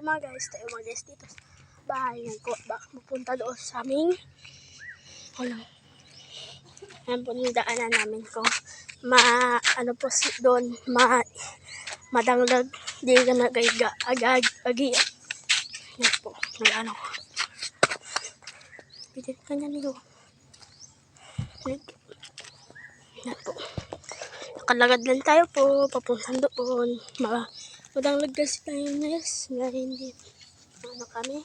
mga guys, tayo mga guys dito sa bahay ng ko. Pupunta doon sa aming yan po yung daanan namin kung po doon madanglag di ka nagaiga agi yan po ano bitin kanya nito yan po nakalagad lang tayo po papuntan doon madanglag kasi tayo na hindi kami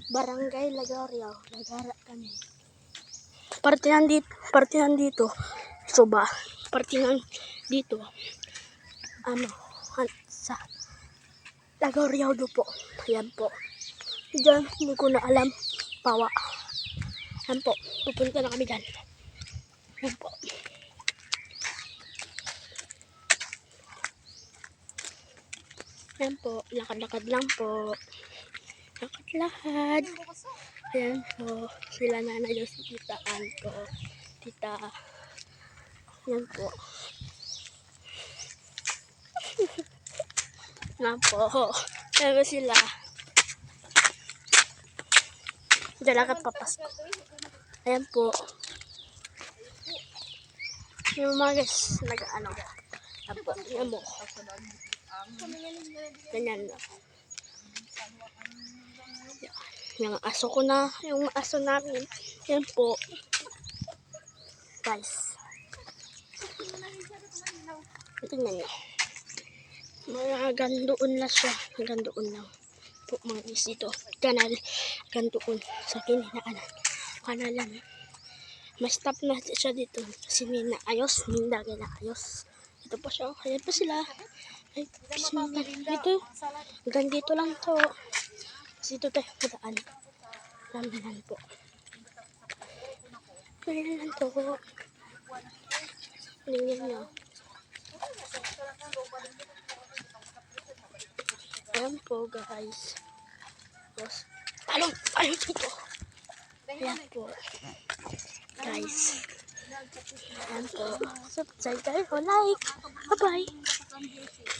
Barangay Lagaria Lagara kami parte nandito suba parte dito sa Lagaria do po yan po diyan hindi ko na alam pawa yan po pupunta na kami dyan yan po yan po lakad-lakad lang po lakad ayan po sila nanay yung si titaan ko tita yan po yan po yan po sila dyan lakad papasko ayan po yung mga guys nag-ano yan po yan mo ganyan na yung aso ko na, yung aso namin. Yan po. Guys. Tingnan nyo. Gandoon na siya. Gandoon lang. Po mga guys dito. Kanal. Gandoon. Sa kininaanan. Kanalan. Mas stop na siya dito. Kasi ninaayos. Nindagay na ayos. Ito po siya. Ayan po sila. Ay, dito. Hanggang dito lang to. Dito tayo madaan. Laminan po. Laminan to. Tingnan nyo. Ayan po guys. Talong dito. Ayan po. Guys. Ayan po. Subscribe kayo. Like. Bye-bye.